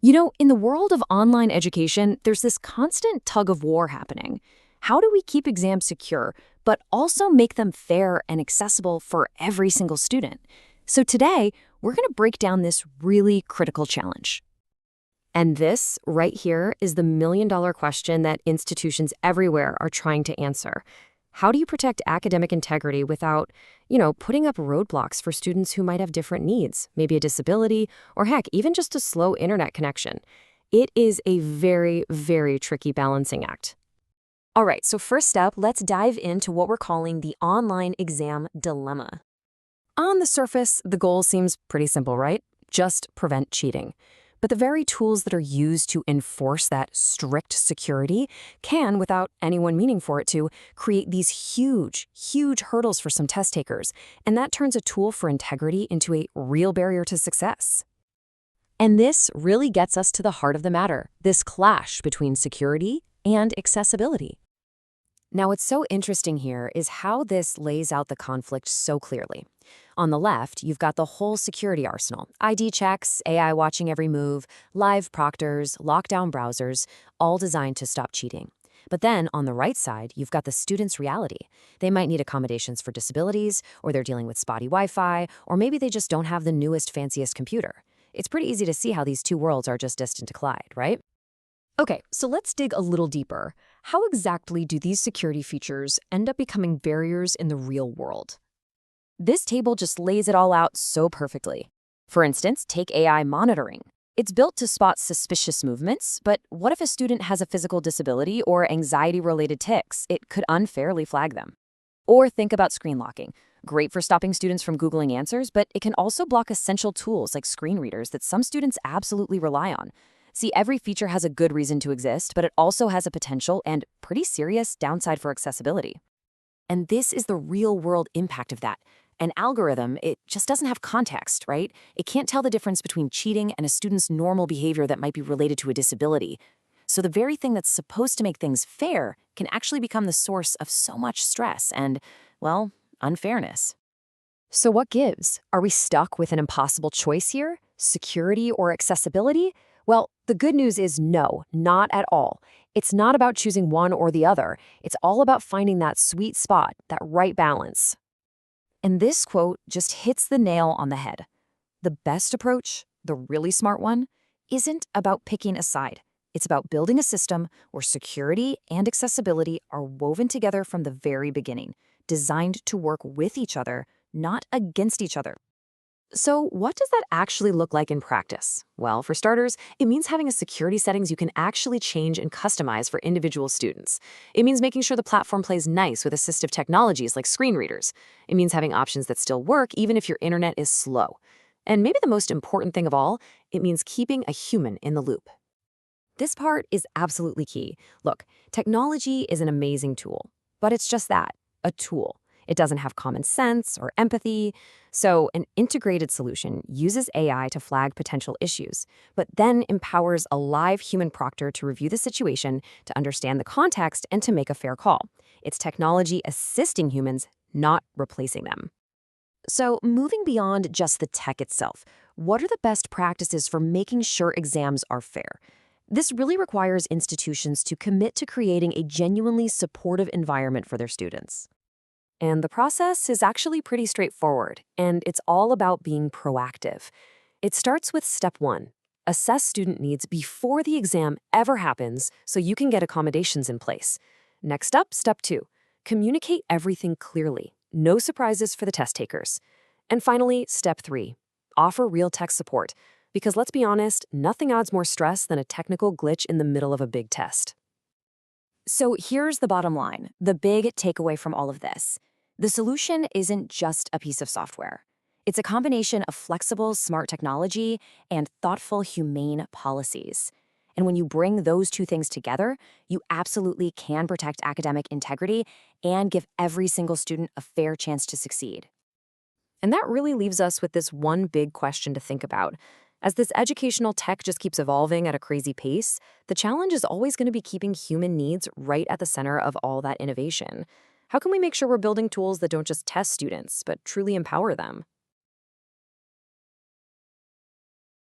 In the world of online education, there's this constant tug of war happening. How do we keep exams secure, but also make them fair and accessible for every single student? So today, we're going to break down this really critical challenge. And this, right here, is the million-dollar question that institutions everywhere are trying to answer. How do you protect academic integrity without, putting up roadblocks for students who might have different needs, maybe a disability, or heck, even just a slow internet connection? It is a very, very tricky balancing act. All right, so first up, let's dive into what we're calling the online exam dilemma. On the surface, the goal seems pretty simple, right? Just prevent cheating. But the very tools that are used to enforce that strict security can, without anyone meaning for it to, create these huge, huge hurdles for some test takers. And that turns a tool for integrity into a real barrier to success. And this really gets us to the heart of the matter, this clash between security and accessibility. Now, what's so interesting here is how this lays out the conflict so clearly. On the left, you've got the whole security arsenal: ID checks, AI watching every move, live proctors, lockdown browsers, all designed to stop cheating. But then, on the right side, you've got the student's reality. They might need accommodations for disabilities, or they're dealing with spotty Wi-Fi, or maybe they just don't have the newest, fanciest computer. It's pretty easy to see how these two worlds are just destined to collide, right? Okay, so let's dig a little deeper. How exactly do these security features end up becoming barriers in the real world? This table just lays it all out so perfectly. For instance, take AI monitoring. It's built to spot suspicious movements, but what if a student has a physical disability or anxiety-related tics? It could unfairly flag them. Or think about screen locking. Great for stopping students from Googling answers, but it can also block essential tools like screen readers that some students absolutely rely on. See, every feature has a good reason to exist, but it also has a potential and pretty serious downside for accessibility. And this is the real-world impact of that. An algorithm, it just doesn't have context, right? It can't tell the difference between cheating and a student's normal behavior that might be related to a disability. So the very thing that's supposed to make things fair can actually become the source of so much stress and, well, unfairness. So what gives? Are we stuck with an impossible choice here? Security or accessibility? Well, the good news is no, not at all. It's not about choosing one or the other. It's all about finding that sweet spot, that right balance. And this quote just hits the nail on the head. The best approach, the really smart one, isn't about picking a side. It's about building a system where security and accessibility are woven together from the very beginning, designed to work with each other, not against each other. So what does that actually look like in practice? Well, for starters, it means having a security settings you can actually change and customize for individual students. It means making sure the platform plays nice with assistive technologies like screen readers. It means having options that still work even if your internet is slow. And maybe the most important thing of all, it means keeping a human in the loop. This part is absolutely key. Look, technology is an amazing tool, but it's just that, a tool. It doesn't have common sense or empathy. So an integrated solution uses AI to flag potential issues, but then empowers a live human proctor to review the situation, to understand the context, and to make a fair call. It's technology assisting humans, not replacing them. So moving beyond just the tech itself, what are the best practices for making sure exams are fair? This really requires institutions to commit to creating a genuinely supportive environment for their students. And the process is actually pretty straightforward, and it's all about being proactive. It starts with step one: assess student needs before the exam ever happens so you can get accommodations in place. Next up, step two: communicate everything clearly. No surprises for the test takers. And finally, step three: offer real tech support. Because let's be honest, nothing adds more stress than a technical glitch in the middle of a big test. So here's the bottom line, the big takeaway from all of this. The solution isn't just a piece of software. It's a combination of flexible, smart technology and thoughtful, humane policies. And when you bring those two things together, you absolutely can protect academic integrity and give every single student a fair chance to succeed. And that really leaves us with this one big question to think about. As this educational tech just keeps evolving at a crazy pace, the challenge is always going to be keeping human needs right at the center of all that innovation. How can we make sure we're building tools that don't just test students, but truly empower them?